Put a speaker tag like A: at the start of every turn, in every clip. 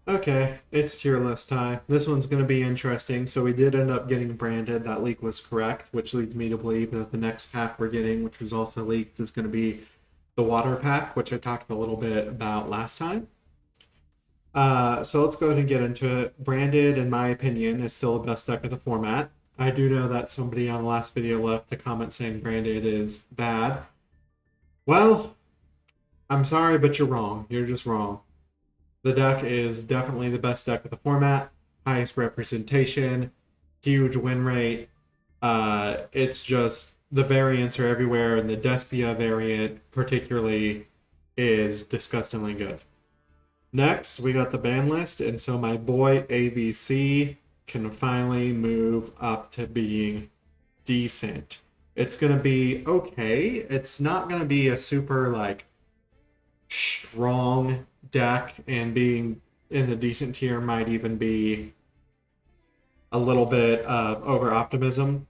A: Okay, it's tier list time. This one's going to be interesting. So we did end up getting branded. That leak was correct, which leads me to believe that the next pack we're getting, which was also leaked, is going to be the water pack, which I talked a little bit about last time. So let's go ahead and get into it. Branded, in my opinion, is still the best deck of the format. I do know that somebody on the last video left a comment saying Branded is bad. Well, I'm sorry, but you're wrong. You're just wrong. The deck is definitely the best deck of the format, highest representation, huge win rate. It's just the variants are everywhere, and the Despia variant, particularly, is disgustingly good. Next, we got the ban list, and so my boy ABC can finally move up to being decent. It's gonna be okay. It's not gonna be a super like strong deck, and being in the decent tier might even be a little bit of over optimism,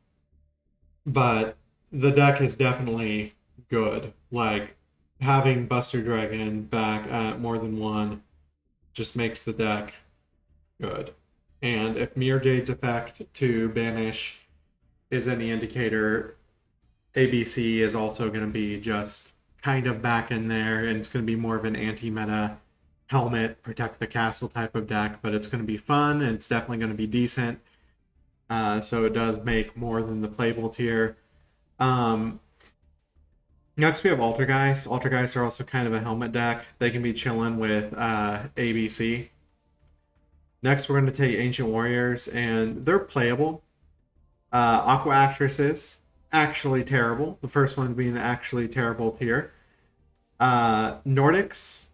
A: but the deck is definitely good. Like having Buster Dragon back at more than one just makes the deck good. And if Mirror Jade's effect to banish is any indicator, ABC is also going to be just kind of back in there, and it's going to be more of an anti-meta helmet, protect the castle type of deck, but it's going to be fun, and it's definitely going to be decent. So it does make more than the playable tier. Next, we have Altergeist. Altergeist are also kind of a helmet deck. They can be chilling with ABC. Next, we're going to take Ancient Warriors, and they're playable. Aqua Actresses, actually terrible. The first one being the actually terrible tier. Nordics,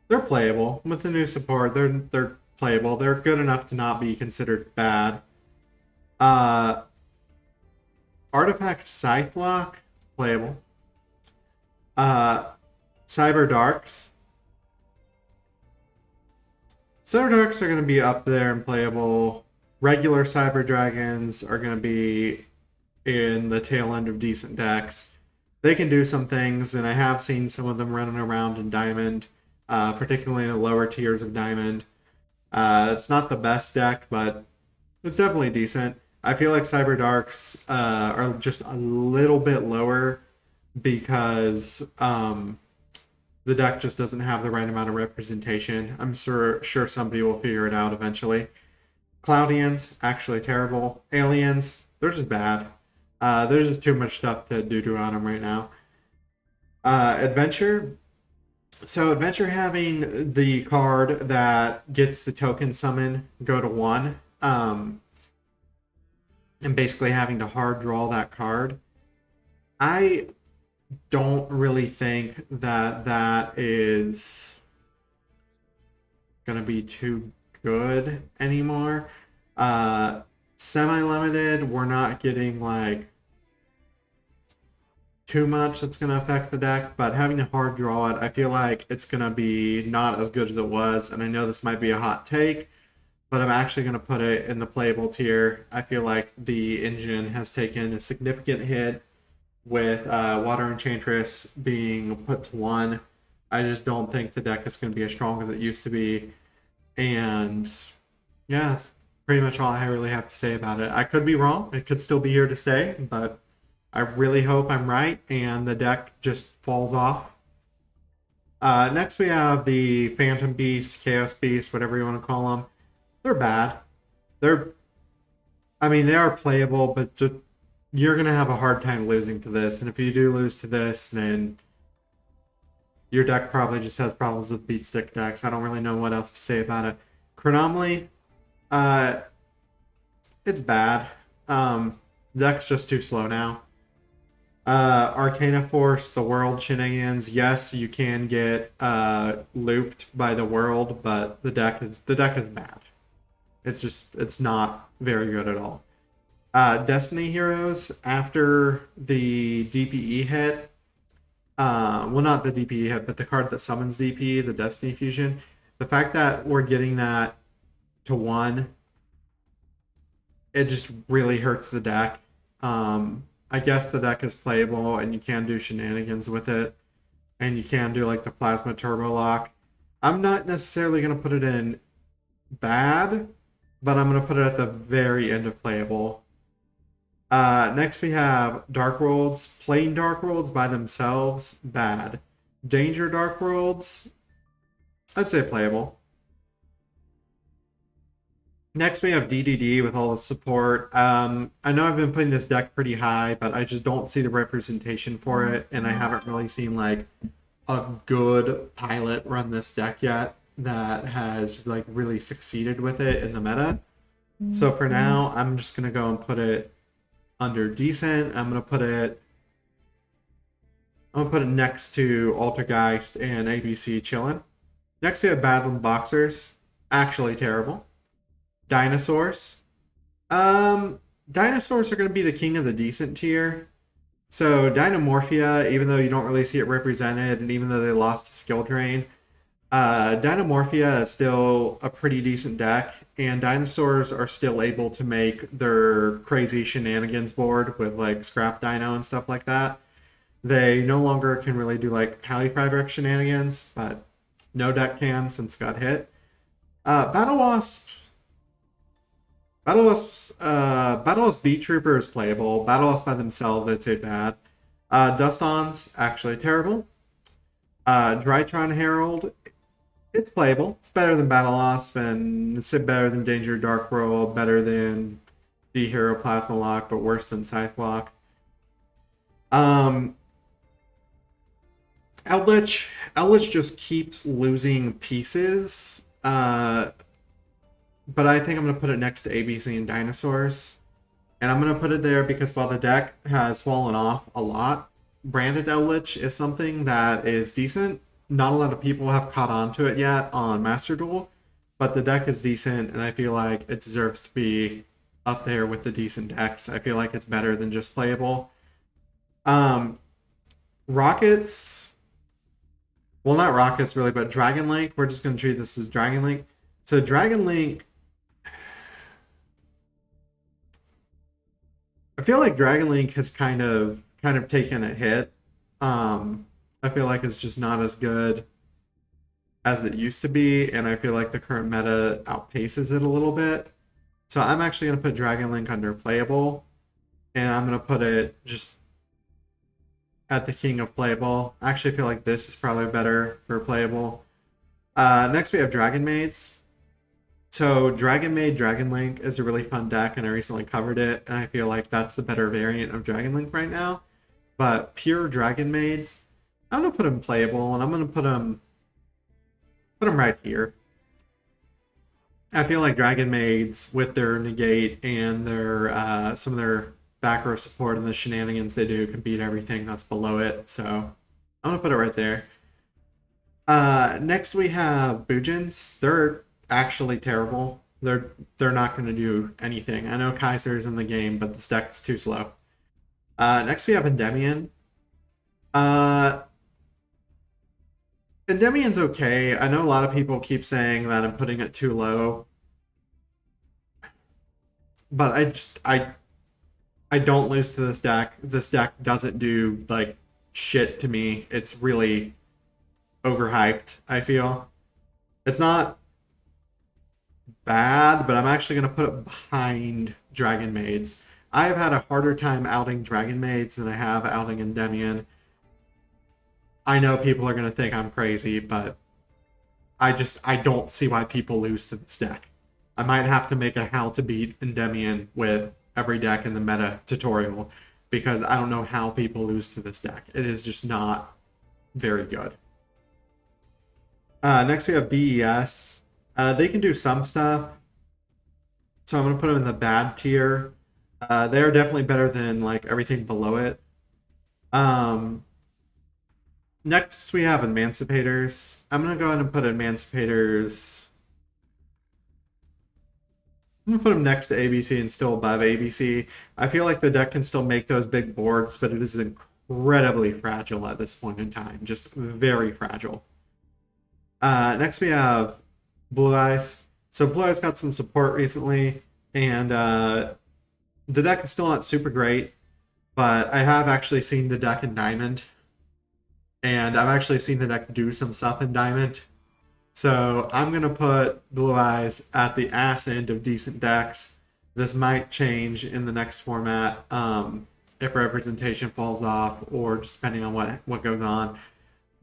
A: they're playable. With the new support, they're playable. They're good enough to not be considered bad. Artifact Scythelock, playable. Cyber Darks. Cyber Darks are going to be up there and playable. Regular Cyber Dragons are going to be in the tail end of decent decks. They can do some things, and I have seen some of them running around in Diamond, particularly in the lower tiers of Diamond. It's not the best deck, but it's definitely decent. I feel like Cyber Darks are just a little bit lower because the deck just doesn't have the right amount of representation. I'm sure somebody will figure it out eventually. Cloudians, actually terrible. Aliens, they're just bad. There's just too much stuff to do on them right now. Adventure. So Adventure having the card that gets the token summon go to 1, and basically having to hard draw that card. I don't really think that is going to be too good anymore. Semi-limited, we're not getting like too much that's going to affect the deck, but having to hard draw it, I feel like it's going to be not as good as it was. And I know this might be a hot take, but I'm actually going to put it in the playable tier. I feel like the engine has taken a significant hit with Water Enchantress being put to 1. I just don't think the deck is going to be as strong as it used to be. And yeah, that's pretty much all I really have to say about it. I could be wrong. It could still be here to stay, but I really hope I'm right and the deck just falls off. Next, we have the Phantom Beast, Chaos Beast, whatever you want to call them. They're bad. They are playable, but you're going to have a hard time losing to this. And if you do lose to this, then your deck probably just has problems with beat stick decks. I don't really know what else to say about it. Chronomaly, it's bad. Deck's just too slow now. Arcana Force, the world shenanigans. Yes, you can get looped by the world, but the deck is bad. It's not very good at all. Destiny Heroes, after the DPE hit, well, not the DPE hit, but the card that summons DPE, the Destiny Fusion, the fact that we're getting that to 1, it just really hurts the deck. I guess the deck is playable and you can do shenanigans with it, and you can do like the Plasma Turbo Lock. I'm not necessarily going to put it in bad, but I'm going to put it at the very end of playable. Next we have Dark Worlds. Plain Dark Worlds by themselves, bad. Danger Dark Worlds, I'd say playable. Next we have DDD with all the support. I know I've been putting this deck pretty high, but I just don't see the representation for it, and I haven't really seen like a good pilot run this deck yet that has like really succeeded with it in the meta. So for now, I'm just gonna go and put it under decent. I'm gonna put it next to Altergeist and ABC chillin'. Next we have Battling Boxers, actually terrible. Dinosaurs. Dinosaurs are going to be the king of the decent tier. So Dynamorphia, even though you don't really see it represented, and even though they lost to Skill Drain, Dynamorphia is still a pretty decent deck, and dinosaurs are still able to make their crazy shenanigans board with like Scrap Dino and stuff like that. They no longer can really do like Hallifrabric shenanigans, but no deck can since got hit. Battle Wasp Beat Trooper is playable. Battle Wasp by themselves, I'd say bad. Dust-Ons, actually terrible. Drytron Herald, it's playable. It's better than Battle Wasp, and it's better than Danger Dark World, better than D-Hero Plasma Lock, but worse than Scythe Block. Eldritch just keeps losing pieces. But I think I'm going to put it next to ABC and Dinosaurs. And I'm going to put it there because while the deck has fallen off a lot, Branded Eldritch is something that is decent. Not a lot of people have caught on to it yet on Master Duel, but the deck is decent, and I feel like it deserves to be up there with the decent decks. I feel like it's better than just playable. Rockets, well, not Rockets really, but Dragon Link. We're just going to treat this as Dragon Link. So Dragon Link, I feel like Dragon Link has kind of taken a hit. I feel like it's just not as good as it used to be, and I feel like the current meta outpaces it a little bit. So I'm actually going to put Dragon Link under playable, and I'm going to put it just at the king of playable. I actually feel like this is probably better for playable. Next we have Dragon Maids. So Dragon Maid Dragon Link is a really fun deck, and I recently covered it, and I feel like that's the better variant of Dragon Link right now. But pure Dragon Maids, I'm going to put them playable, and I'm going to put them right here. I feel like Dragon Maids, with their negate and their some of their back row support and the shenanigans they do, can beat everything that's below it. So I'm going to put it right there. Next we have Boojins. They're actually terrible. They're not going to do anything. I know Kaiser's in the game, but this deck's too slow. Next we have Endymion. Endymion's okay. I know a lot of people keep saying that I'm putting it too low, but I don't lose to this deck. This deck doesn't do like shit to me. It's really overhyped, I feel. It's not bad, but I'm actually going to put it behind Dragon Maids. I have had a harder time outing Dragon Maids than I have outing Endymion. I know people are going to think I'm crazy, but I don't see why people lose to this deck. I might have to make a how to beat Endymion with every deck in the meta tutorial, because I don't know how people lose to this deck. It is just not very good. Next we have BES. They can do some stuff, so I'm going to put them in the bad tier. They are definitely better than like everything below it. Next we have Emancipators. I'm going to go ahead and put Emancipators. I'm going to put them next to ABC and still above ABC. I feel like the deck can still make those big boards, but it is incredibly fragile at this point in time. Just very fragile. Next we have Blue Eyes. So Blue Eyes got some support recently, and the deck is still not super great, but I have actually seen the deck in Diamond, and I've actually seen the deck do some stuff in Diamond. So I'm going to put Blue Eyes at the ass end of decent decks. This might change in the next format if representation falls off or just depending on what goes on.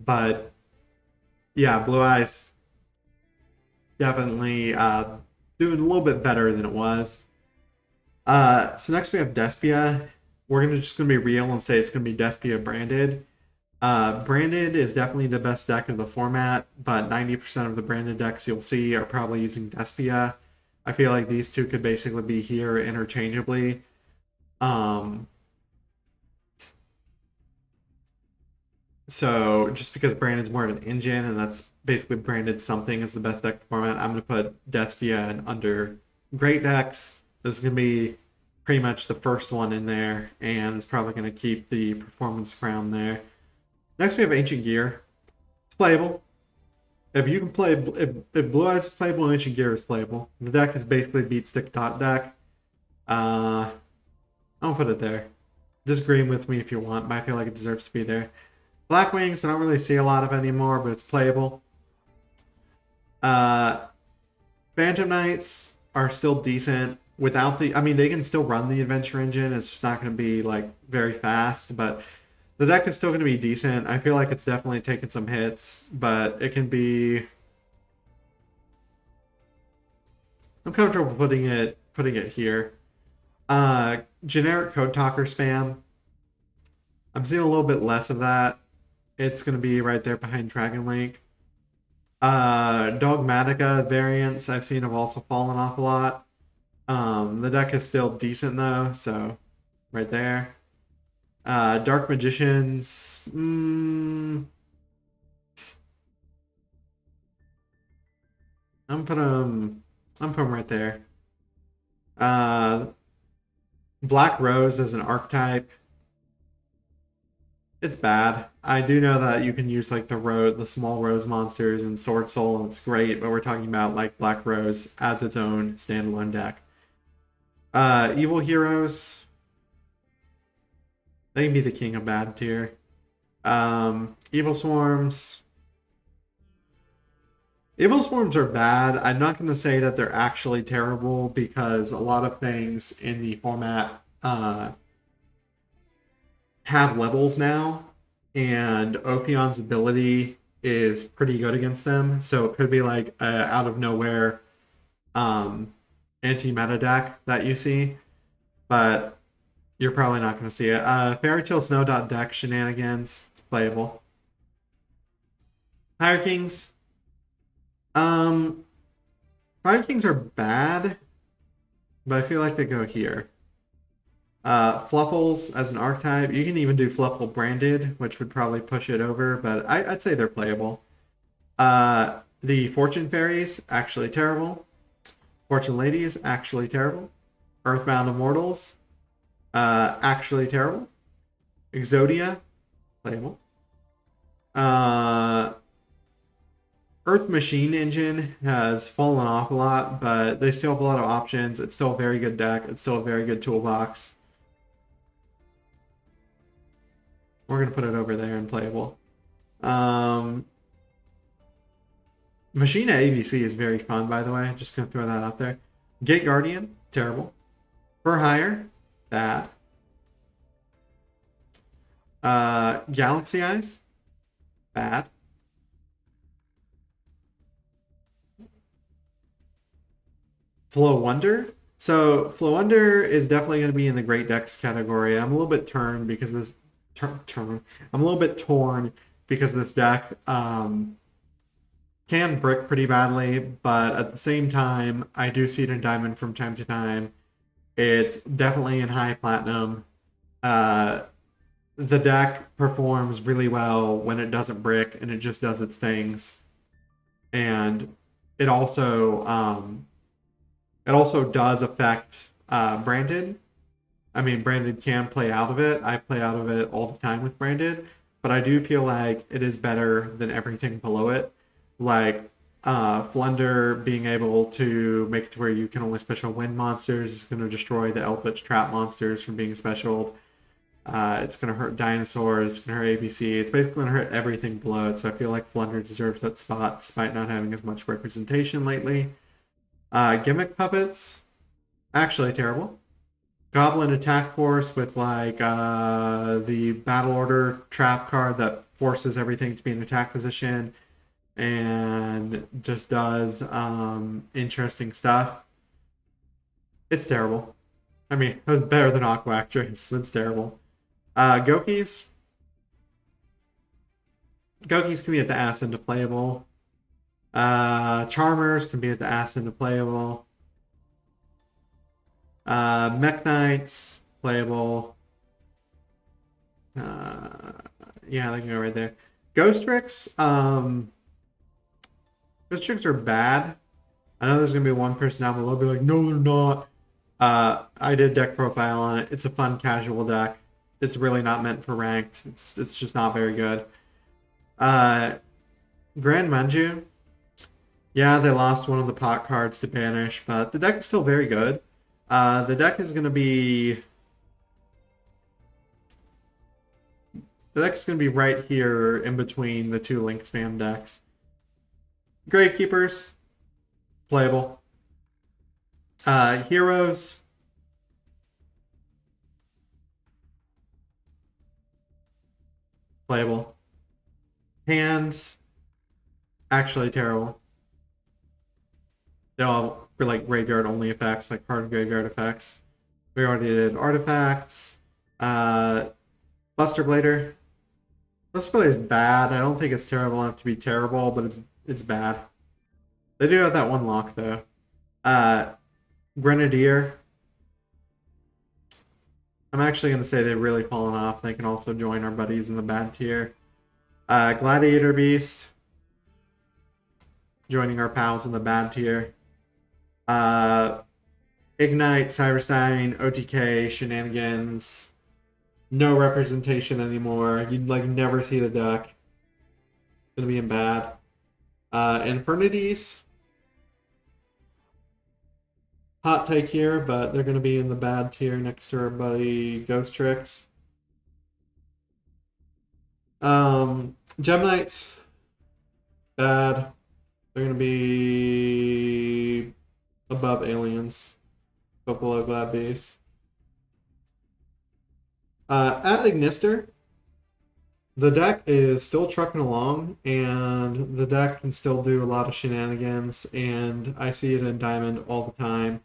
A: But yeah, Blue Eyes definitely doing a little bit better than it was. So next we have Despia. We're just gonna be real and say it's gonna be Despia branded. Branded is definitely the best deck of the format, but 90% of the branded decks you'll see are probably using Despia. I feel like these two could basically be here interchangeably. So just because branded's more of an engine and that's basically branded something as the best deck format, I'm gonna put Despia under great decks. This is gonna be pretty much the first one in there, and it's probably gonna keep the performance crown there. Next we have Ancient Gear. It's playable. If you can play, if Blue Eyes is playable, Ancient Gear is playable. The deck is basically beat stick dot deck. I'll put it there. Disagree with me if you want, but I feel like it deserves to be there. Black Wings, I don't really see a lot of anymore, but it's playable. Phantom Knights are still decent without the. I mean, they can still run the adventure engine. It's just not going to be like very fast, but the deck is still going to be decent. I feel like it's definitely taken some hits, but it can be. I'm comfortable putting it here. Generic Code Talker spam. I'm seeing a little bit less of that. It's going to be right there behind Dragon Link. Dogmatica variants I've seen have also fallen off a lot. The deck is still decent though, so right there. Dark Magicians. I'm putting them right there. Black Rose as an archetype. It's bad. I do know that you can use like the small rose monsters and Sword Soul, and it's great, but we're talking about like Black Rose as its own standalone deck. Evil Heroes. They can be the king of bad tier. Evil Swarms. Evil Swarms are bad. I'm not going to say that they're actually terrible because a lot of things in the format have levels now, and Ophion's ability is pretty good against them. So it could be like out of nowhere anti-meta deck that you see, but you're probably not going to see it. Fairy Tale Snow deck shenanigans. It's playable. Fire Kings. Fire Kings are bad, but I feel like they go here. Fluffles as an archetype. You can even do Fluffle branded, which would probably push it over, but I'd say they're playable. The Fortune Fairies, actually terrible. Fortune Ladies, actually terrible. Earthbound Immortals, actually terrible. Exodia, playable. Earth Machine Engine has fallen off a lot, but they still have a lot of options. It's still a very good deck. It's still a very good toolbox. We're going to put it over there and playable. Machina ABC is very fun, by the way. Just going to throw that out there. Gate Guardian, terrible. For Hire, bad. Galaxy Eyes, bad. Flow Wonder. So Flow Wonder is definitely going to be in the great decks category. I'm a little bit turned because this I'm a little bit torn because this deck can brick pretty badly, but at the same time, I do see it in Diamond from time to time. It's definitely in high platinum. The deck performs really well when it doesn't brick and it just does its things, and it also does affect branded. I mean, branded can play out of it. I play out of it all the time with branded, but I do feel like it is better than everything below it. Like Flunder being able to make it to where you can only special wind monsters is going to destroy the Eldritch Trap monsters from being specialed. It's going to hurt dinosaurs. It's going to hurt ABC. It's basically going to hurt everything below it. So I feel like Flunder deserves that spot despite not having as much representation lately. Gimmick puppets, actually terrible. Goblin attack force with like the battle order trap card that forces everything to be in attack position and just does interesting stuff. It's terrible. I mean, it was better than Aqua Actress. It's terrible. Gokis. Gokis can be at the ass end of playable. Charmers can be at the ass end of playable. Mech Knights, playable. Yeah, they can go right there. Ghost Tricks. Ghost Tricks are bad. I know there's going to be one person down below be like, no, they're not. I did deck profile on it. It's a fun casual deck. It's really not meant for ranked. It's just not very good. Grand Manju. Yeah, they lost one of the pot cards to banish, but the deck is still very good. The deck is going to be... The deck's going to be right here in between the two Link Spam decks. Gravekeepers, playable. Heroes, playable. Hands, actually terrible. They all for like graveyard only effects, like hard graveyard effects. We already did artifacts. Buster Blader. Buster Blader is bad. I don't think it's terrible enough to be terrible, but it's bad. They do have that one lock though. Grenadier. I'm actually going to say they've really fallen off. They can also join our buddies in the bad tier. Gladiator Beast. Joining our pals in the bad tier. Ignite, Cyberstein, OTK, Shenanigans. No representation anymore. You'd like never see the deck. It's going to be in bad. Infernities. Hot take here, but they're going to be in the bad tier next to our buddy Ghost Tricks. Gem Knights, bad. They're going to be above Aliens, but below Glad Beast. At Ignister, the deck is still trucking along, and the deck can still do a lot of shenanigans, and I see it in Diamond all the time.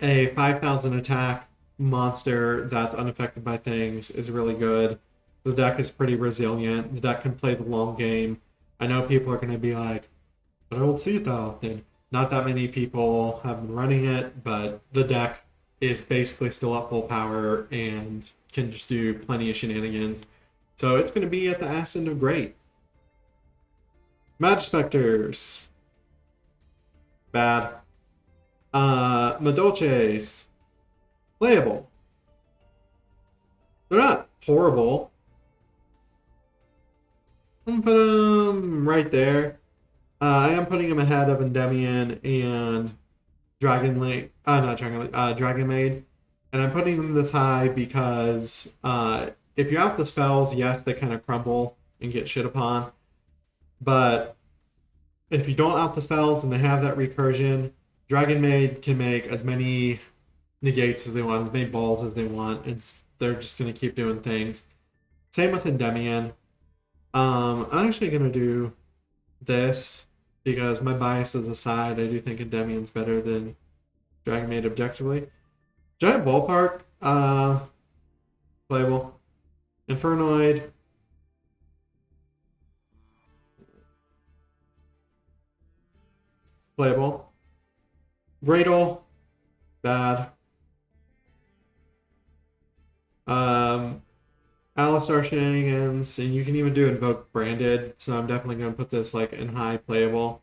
A: A 5,000 attack monster that's unaffected by things is really good. The deck is pretty resilient. The deck can play the long game. I know people are going to be like, but I don't see it that often. Not that many people have been running it, but the deck is basically still at full power and can just do plenty of shenanigans. So it's going to be at the ass end of great. Magispectors. Bad. Madolches. Playable. They're not horrible. I'm gonna put them right there. I am putting them ahead of Endymion and Dragon Maid. And I'm putting them this high because if you have the spells, yes, they kind of crumble and get shit upon. But if you don't out the spells and they have that recursion, Dragon Maid can make as many negates as they want, as many balls as they want, and they're just going to keep doing things. Same with Endymion. I'm actually going to do this because my biases aside, I do think Endymion's better than Dragon Maid objectively. Giant Ballpark, playable. Infernoid. Playable. Gradle, bad. Alistar Shenanigans, and you can even do Invoke Branded, so I'm definitely going to put this like in high playable.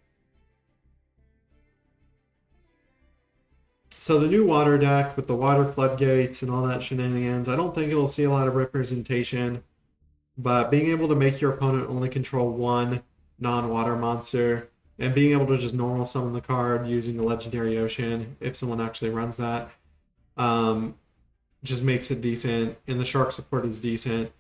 A: So the new water deck with the water floodgates and all that shenanigans, I don't think it'll see a lot of representation, but being able to make your opponent only control one non-water monster and being able to just normal summon the card using the Legendary Ocean, if someone actually runs that, just makes it decent, and the shark support is decent.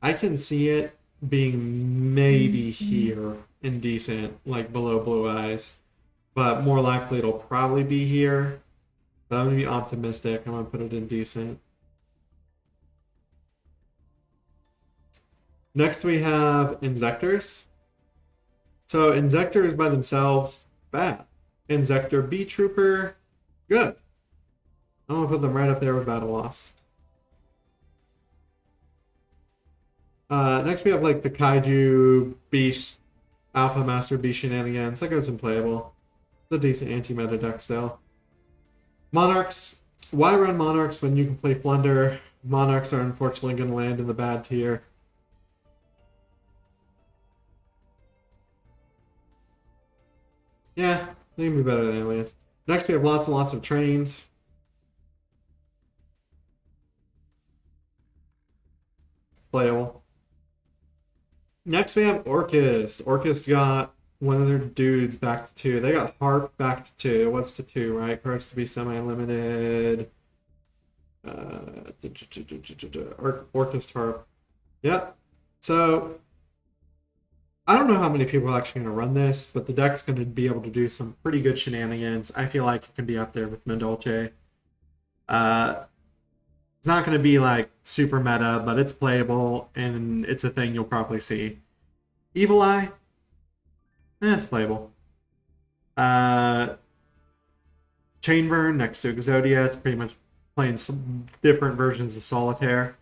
A: I can see it being maybe here and decent, like below blue eyes, but more likely it'll probably be here. But I'm gonna be optimistic. I'm gonna put it in decent. Next we have Inzectors. So Inzectors by themselves, bad. Inzector B Trooper, good. I'm gonna put them right up there with Battle Lost. Next we have like the Kaiju Beast Alpha Master Beast Shenanigans. That goes in Playable. It's a decent anti-meta deck still. Monarchs. Why run Monarchs when you can play Flunder? Monarchs are unfortunately going to land in the bad tier. Yeah, they can be better than aliens. Next, we have lots and lots of trains. Playable. Next, we have Orchist. Orchist got one of their dudes back to 2. They got Harp back to 2. What's to 2, right? Cards to be semi-limited. Orchist Harp. Yep. So, I don't know how many people are actually going to run this, but the deck's going to be able to do some pretty good shenanigans. I feel like it can be up there with Mendolce. It's not going to be like super meta, but it's playable, and it's a thing you'll probably see. Evil Eye, it's playable. Chainburn next to Exodia, it's pretty much playing some different versions of Solitaire.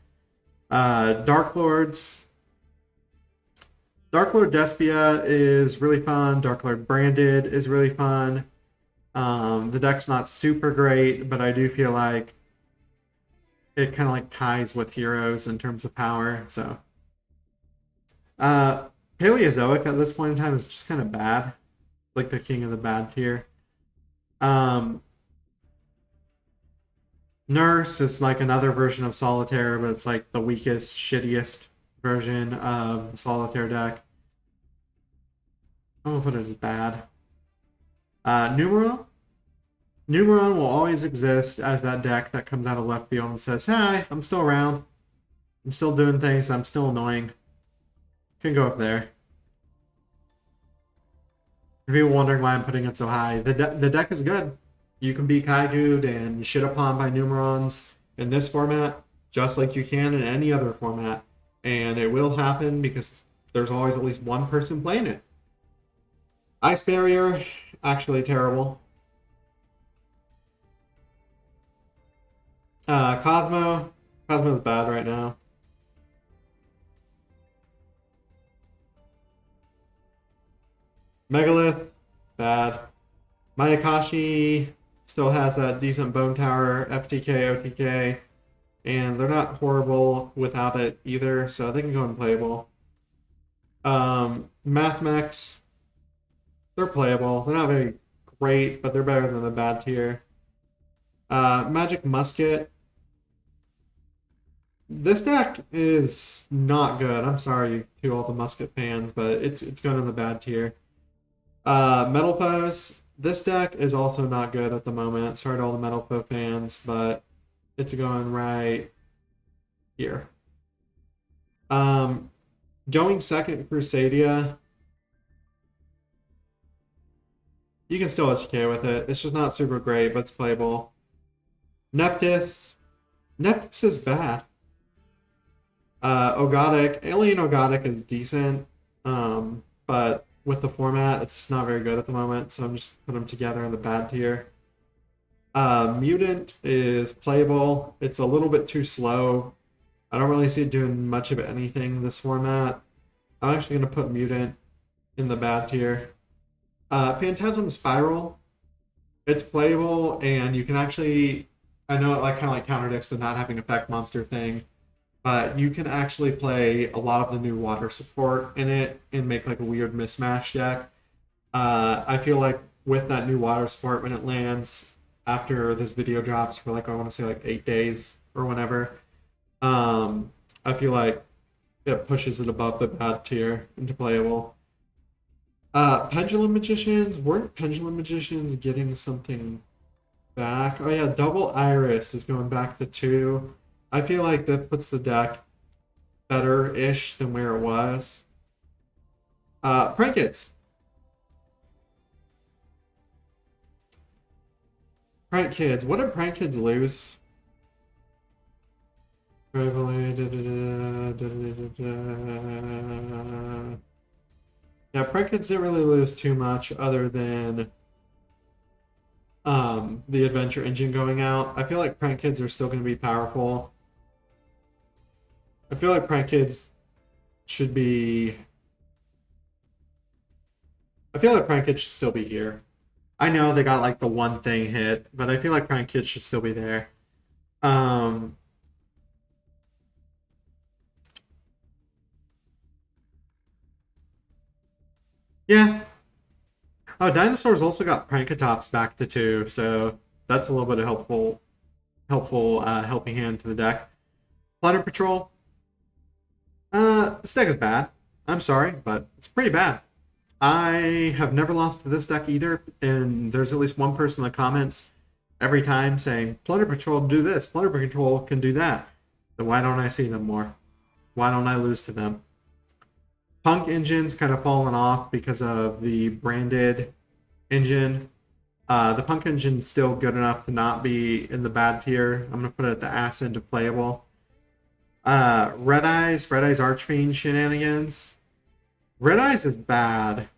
A: Dark Lords. Dark Lord Despia is really fun. Dark Lord Branded is really fun. The deck's not super great, but I do feel like it kind of like ties with heroes in terms of power. So, Paleozoic at this point in time is just kind of bad, like the king of the bad tier. Nurse is like another version of Solitaire, but it's like the weakest, shittiest version of the Solitaire deck. I'm gonna put it as bad. Numeron. Numeron will always exist as that deck that comes out of left field and says, "Hi, I'm still around. I'm still doing things. I'm still annoying." Can go up there. If you're wondering why I'm putting it so high, the deck is good. You can be Kaiju'd and shit upon by Numerons in this format, just like you can in any other format. And it will happen because there's always at least one person playing it. Ice Barrier, actually terrible. Cosmo. Cosmo's bad right now. Megalith, bad. Mayakashi still has that decent Bone Tower, FTK, OTK, and they're not horrible without it either, so they can go unplayable. Mathmex, they're playable. They're not very great, but they're better than the bad tier. Magic Musket. This deck is not good. I'm sorry to all the Musket fans, but it's going in the bad tier. Metal Foes. This deck is also not good at the moment. Sorry to all the Metal Foe fans, but it's going right here. Going second, Crusadia. You can still HK with it. It's just not super great, but it's playable. Nephthys. Nephthys is bad. Ogotic. Alien Ogotic is decent, but with the format, it's just not very good at the moment, so I'm just putting them together in the bad tier. Mutant is playable. It's a little bit too slow. I don't really see it doing much of anything this format. I'm actually going to put Mutant in the bad tier. Phantasm Spiral. It's playable, and you can actually... I know it like kind of like counterdicts the not having effect monster thing, but you can actually play a lot of the new water support in it and make like a weird mismatch deck. I feel like with that new water support, when it lands after this video drops for like, I want to say like 8 days or whenever, I feel like it pushes it above the bad tier into playable. Pendulum Magicians. Weren't Pendulum Magicians getting something back? Oh yeah, Double Iris is going back to 2. I feel like that puts the deck better-ish than where it was. Prank Kids. Prank Kids. What did Prank Kids lose? Yeah, Prank Kids didn't really lose too much other than the adventure engine going out. I feel like Prank Kids are still going to be powerful. I feel like Prank Kids should be. I feel like Prank Kids should still be here. I know they got like the one thing hit, but I feel like Prank Kids should still be there. Um, yeah. Oh, Dinosaurs also got Prankatops back to 2, so that's a little bit of helping hand to the deck. Planet Patrol. This deck is bad. I'm sorry, but it's pretty bad. I have never lost to this deck either, and there's at least one person in the comments every time saying, Planet Patrol do this, Planet Patrol can do that. Then why don't I see them more? Why don't I lose to them? Punk engine's kind of fallen off because of the branded engine. The Punk engine's still good enough to not be in the bad tier. I'm going to put it at the ass end of playable. Red Eyes Archfiend shenanigans. Red Eyes is bad.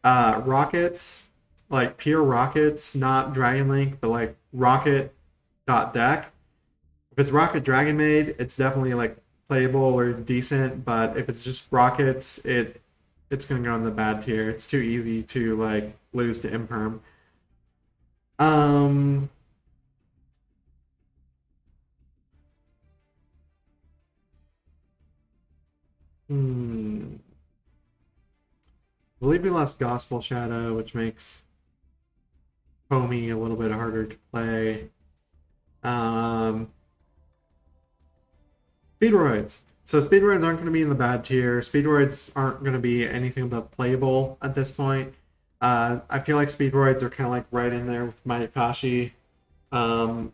A: Rockets, like pure Rockets, not Dragon Link, but like Rocket.deck. If it's Rocket Dragon Maid, it's definitely like playable or decent, but if it's just Rockets, it's gonna go in the bad tier. It's too easy to like lose to Imperm. I believe we lost Gospel Shadow, which makes Homie a little bit harder to play. Speedroids. So Speedroids aren't going to be in the bad tier. Speedroids aren't going to be anything but playable at this point. I feel like Speedroids are kind of like right in there with Mayakashi. I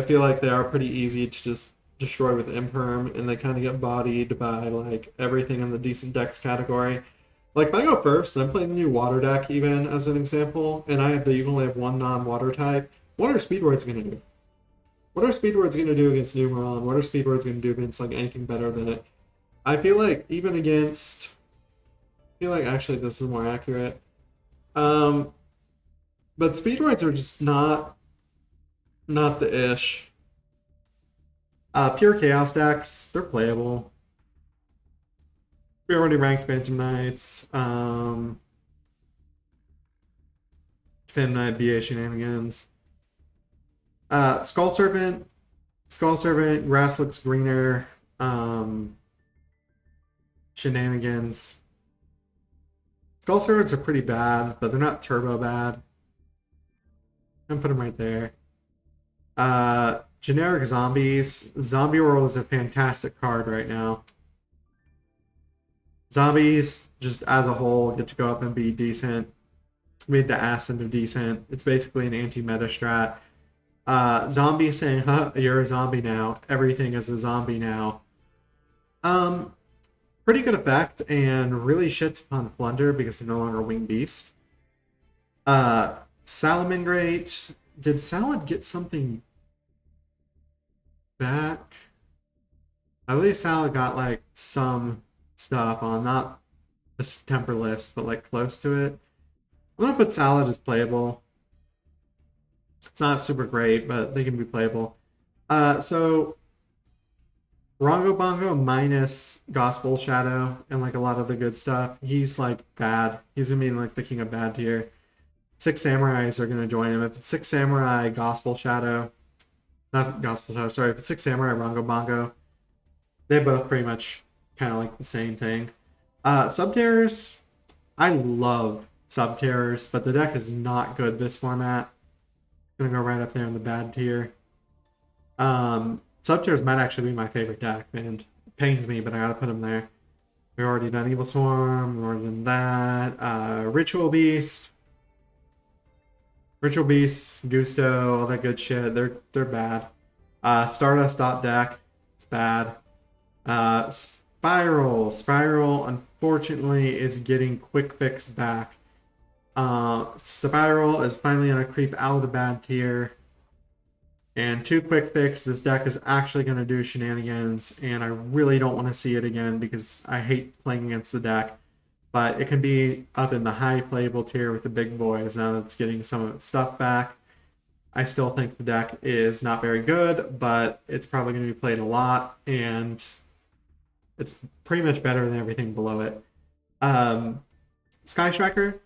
A: feel like they are pretty easy to just destroy with Imperm, and they kind of get bodied by like everything in the decent decks category. Like if I go first, and I'm playing the new water deck even as an example, and you only have one non-water type, what are Speedroids going to do? What are Speedroids going to do against Numeron? What are Speedroids going to do against like anything better than it? I feel like even against, I feel like actually this is more accurate. But Speedroids are just not the ish. Pure Chaos decks, they're playable. We already ranked Phantom Knights. Phantom Knight BA shenanigans. Skull Serpent, grass looks greener. Shenanigans. Skull Serpents are pretty bad, but they're not turbo bad. I'm gonna put them right there. Generic zombies. Zombie World is a fantastic card right now. Zombies, just as a whole, get to go up and be decent. It's made the ass into decent. It's basically an anti-meta strat. Zombie saying, huh, you're a zombie now. Everything is a zombie now. Pretty good effect, and really shits upon Flunder because they're no longer Winged Beast. Salamangreat. Did Salad get something back? I believe Salad got like some stuff on, not a temper list, but like close to it. I'm gonna put Salad as playable. It's not super great, but they can be playable. So Rongo Bongo minus Gospel Shadow and like a lot of the good stuff. He's like bad. He's gonna be in like the king of bad tier. 6 Samurais are gonna join him. If it's 6 Samurai Gospel Shadow, not Gospel Shadow, sorry, if it's 6 Samurai Rongo Bongo, they both pretty much kind of like the same thing. Subterrors, I love Subterrors, but the deck is not good this format. Gonna go right up there in the bad tier. Subterrors might actually be my favorite deck, and it pains me, but I gotta put them there. We've already done Evil Swarm, we've already done that. Ritual Beast, Gusto, all that good shit. They're bad. Stardust dot deck. It's bad. Spiral. Spiral, unfortunately, is getting quick fix back. Spiral is finally going to creep out of the bad tier. And 2 quick fix, this deck is actually going to do shenanigans, and I really don't want to see it again because I hate playing against the deck. But it can be up in the high playable tier with the big boys now that it's getting some of its stuff back. I still think the deck is not very good, but it's probably going to be played a lot, and it's pretty much better than everything below it. Sky Striker.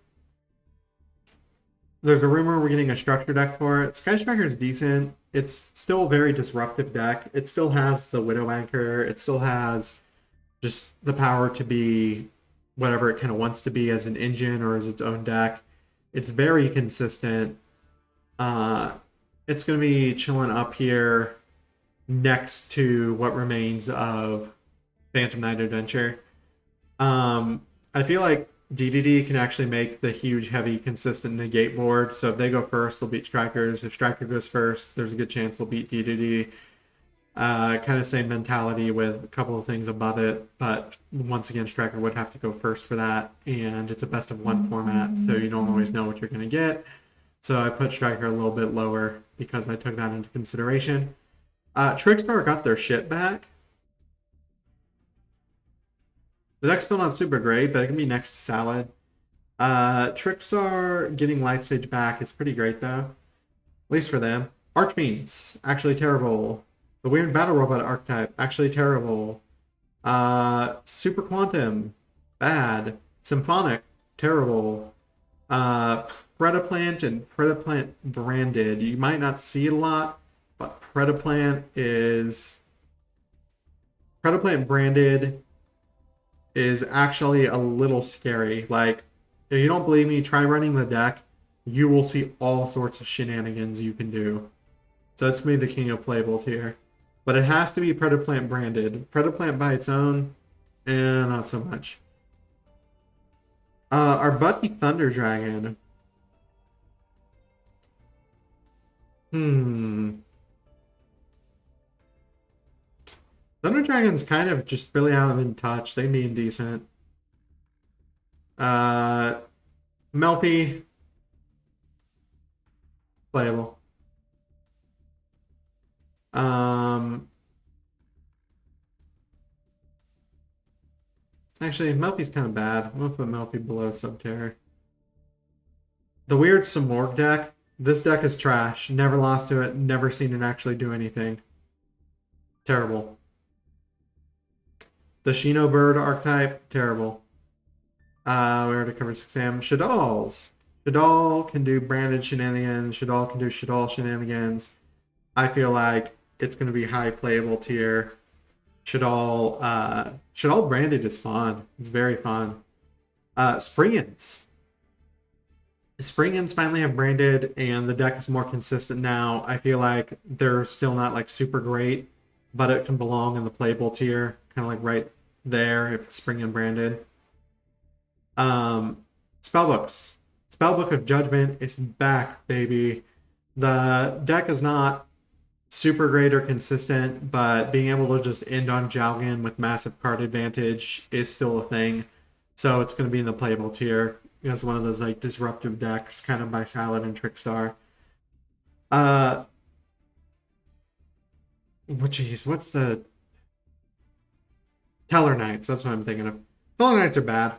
A: There's a rumor we're getting a structure deck for it. Sky Striker is decent. It's still a very disruptive deck. It still has the Widow Anchor. It still has just the power to be whatever it kind of wants to be as an engine or as its own deck. It's very consistent. It's going to be chilling up here next to what remains of Phantom Knight Adventure. I feel like DDD can actually make the huge, heavy, consistent negate board. So if they go first, they'll beat Strikers. If Striker goes first, there's a good chance they'll beat DDD. Kind of same mentality with a couple of things above it, but once again, Striker would have to go first for that, and it's a best of one format, so you don't always know what you're going to get. So I put Striker a little bit lower because I took that into consideration. Trickstar got their shit back. The deck's still not super great, but it can be next to Salad. Trickstar getting Light Stage back is pretty great, though. At least for them. Archfiends, actually terrible. The Weird Battle Robot archetype, actually terrible. Super Quantum, bad. Symphonic, terrible. Predaplant and Predaplant branded. You might not see it a lot, but Predaplant branded is actually a little scary. Like, if you don't believe me, try running the deck. You will see all sorts of shenanigans you can do. So it's made the king of playables here. But it has to be Predaplant branded. Predaplant by its own, not so much. Our Bucky Thunder Dragon. Thunder Dragon's kind of just really out of touch. They mean decent. Melfi. Playable. Actually, Melfi's kind of bad. I'm gonna put Melfi below Subterror. The weird Simorg deck. This deck is trash. Never lost to it. Never seen it actually do anything. Terrible. The Shino Bird archetype. Terrible. We already covered 6am. Shadal's. Shadal can do branded shenanigans. Shadal can do Shadal shenanigans. I feel like it's going to be high playable tier. Shadal branded is fun. It's very fun. Springans. Springans finally have branded, and the deck is more consistent now. I feel like they're still not like super great, but it can belong in the playable tier, kind of like right there if it's Springan branded. Spellbooks. Spellbook of Judgment is back, baby. The deck is not super great or consistent, but being able to just end on Jalgan with massive card advantage is still a thing. So it's going to be in the playable tier. It's one of those like disruptive decks, kind of by Salad and Trickstar. What's the Teller Knights? That's what I'm thinking of. Teller Knights are bad.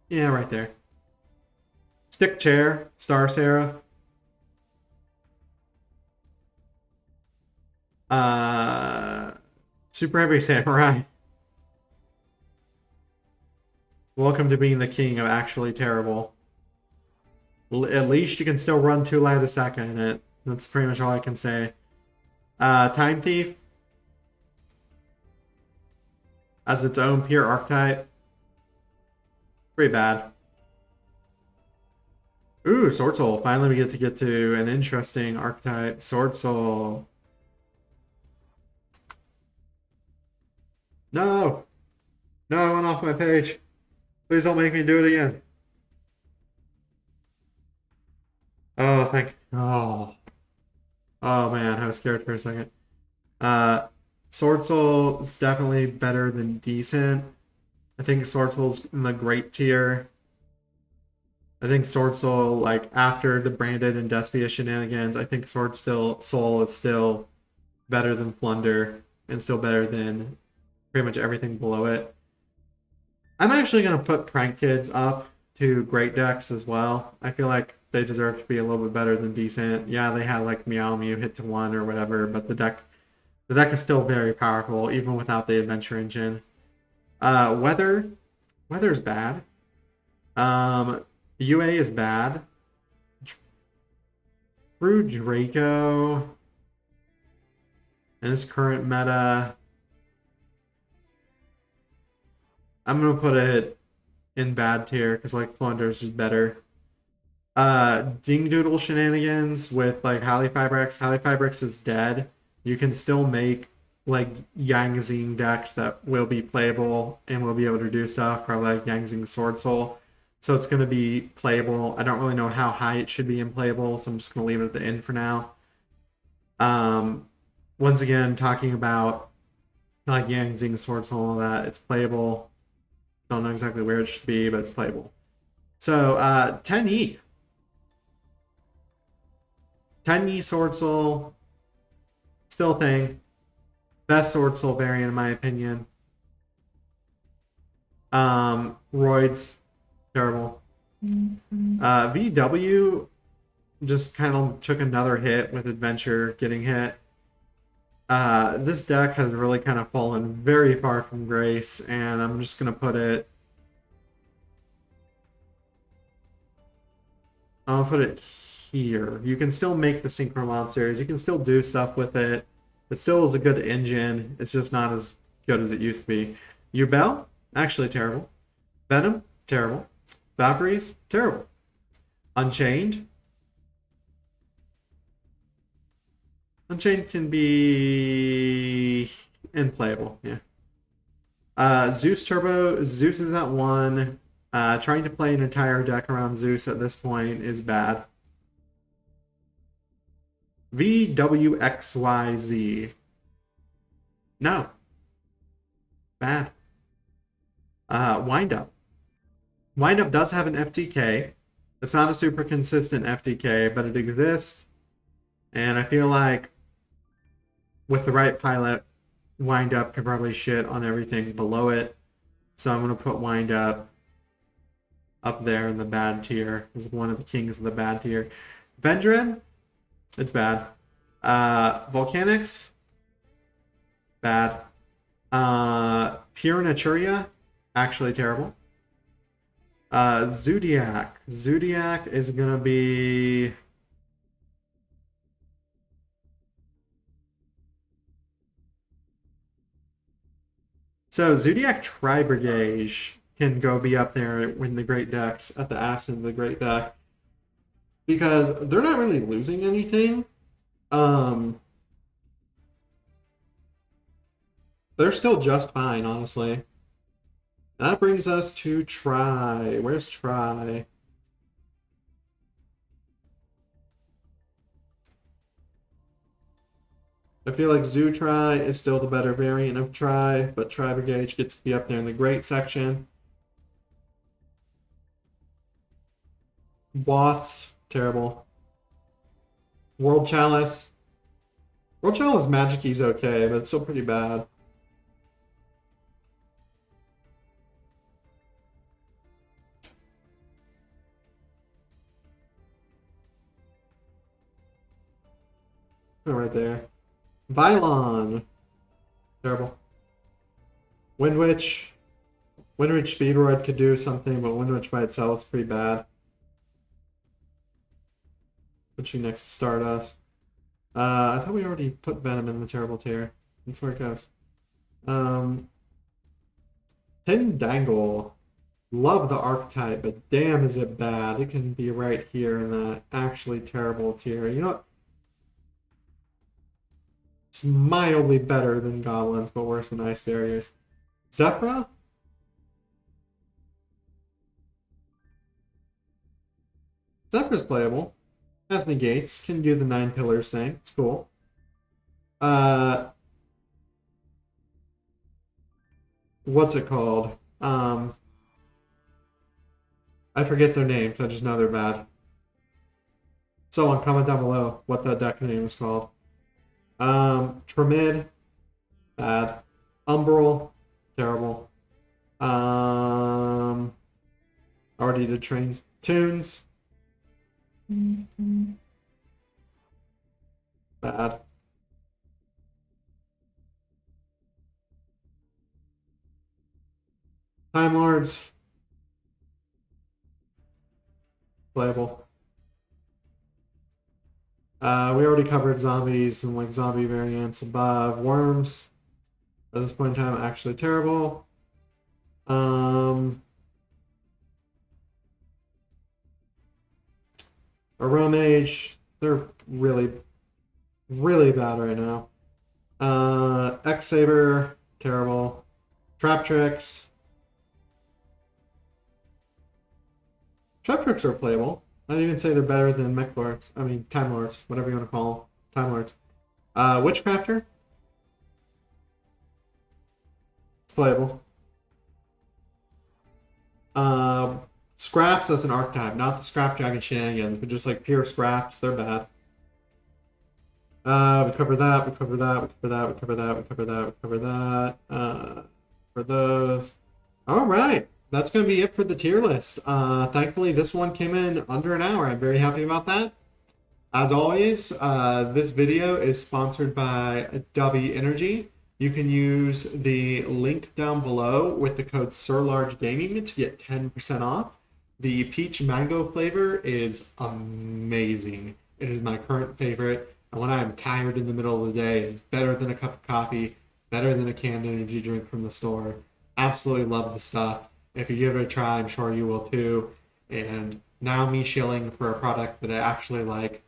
A: Yeah, right there. Stick Chair, Star Seraph. Super Heavy Samurai. Welcome to being the king of actually terrible. At least you can still run 2 light a second in it. That's pretty much all I can say. Time Thief. As its own pure archetype. Pretty bad. Ooh, Sword Soul. Finally we get to an interesting archetype. Sword Soul. No! No, I went off my page. Please don't make me do it again. Oh, thank. Oh, oh man, I was scared for a second. Uh, Sword Soul is definitely better than decent. I think Sword Soul's in the great tier. I think Sword Soul, like after the Branded and Despia shenanigans, I think Soul is still better than Plunder and still better than pretty much everything below it. I'm actually gonna put Prank Kids up to great decks as well. I feel like they deserve to be a little bit better than decent. Yeah, they had like Meow Mew hit to one or whatever, but the deck is still very powerful even without the adventure engine. Weather's bad. UA is bad. True Draco in this current meta, I'm gonna put it in bad tier because like Plunder is just better. Ding Doodle shenanigans with like Halifabrix. Halifabrix is dead. You can still make like Yangzing decks that will be playable and will be able to do stuff, probably like Yangzing Sword Soul. So it's going to be playable. I don't really know how high it should be in playable, so I'm just going to leave it at the end for now. Once again, talking about like Yangzing Sword Soul and all that, it's playable. Don't know exactly where it should be, but it's playable. So 10E. 10E Sword Soul, still a thing. Best Sword Soul variant in my opinion. Roids, terrible. VW just kind of took another hit with Adventure getting hit. This deck has really kind of fallen very far from grace, and I'm just going to put it... I'll put it here. You can still make the Synchro Monsters. You can still do stuff with it. It still is a good engine. It's just not as good as it used to be. Ubel, actually terrible. Venom, terrible. Valkyries, terrible. Unchained. Unchained can be unplayable, yeah. Zeus Turbo, Zeus is at 1. Trying to play an entire deck around Zeus at this point is bad. VWXYZ. No. Bad. Wind Up. Wind Up does have an FTK. It's not a super consistent FTK, but it exists. And I feel like with the right pilot, Wind Up could probably shit on everything below it. So I'm going to put Wind Up there in the bad tier. Is one of the kings of the bad tier. Vendred, it's bad. Volcanics, bad. Pure Naturia, actually terrible. Zodiac. Zodiac is gonna be... So Zodiac Tri-Brigade can go be up there in the great decks at the ass end of the great deck. Because they're not really losing anything. They're still just fine, honestly. That brings us to Tri. Where's Tri? I feel like Zoo Tri is still the better variant of Tri, but Tri Brigade gets to be up there in the great section. Watts, terrible. World Chalice. World Chalice Magic Key's okay, but it's still pretty bad. Oh, right there. Vylon. Terrible. Windwitch. Windwitch Speedroid could do something, but Windwitch by itself is pretty bad. Put you next to Stardust. I thought we already put Venom in the terrible tier. That's where it goes. Hidden Dangle. Love the archetype, but damn is it bad. It can be right here in the actually terrible tier. You know what? It's mildly better than Goblins, but worse than Ice Barriers. Zephyra? Zephyra's playable. Has negates. Can do the 9 pillars thing. It's cool. What's it called? I forget their names. I just know they're bad. Someone comment down below what that deck name is called. Tremid, bad. Umbral, terrible. Already did trains. Tunes, bad. Time Lords, playable. We already covered zombies and like zombie variants above. Worms, at this point in time, actually terrible. Aromage, they're really, really bad right now. X-Saber, terrible. Trap Tricks. Trap Tricks are playable. I didn't even say they're better than Mech Lords. I mean, Time Lords, whatever you want to call them. Time Lords. Witchcrafter. It's playable. Scraps as an archetype, not the Scrap Dragon shenanigans, but just like pure scraps. They're bad. We cover that, we cover that, we cover that, we cover that, we cover that, we cover that. For those. Alright. That's going to be it for the tier list. Thankfully, this one came in under an hour. I'm very happy about that. As always, this video is sponsored by W Energy. You can use the link down below with the code SirLargeGaming to get 10% off. The peach mango flavor is amazing. It is my current favorite. And when I'm tired in the middle of the day, it's better than a cup of coffee, better than a canned energy drink from the store. Absolutely love the stuff. If you give it a try, I'm sure you will too. And now me shilling for a product that I actually like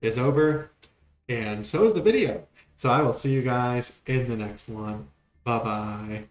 A: is over. And so is the video. So I will see you guys in the next one. Bye-bye.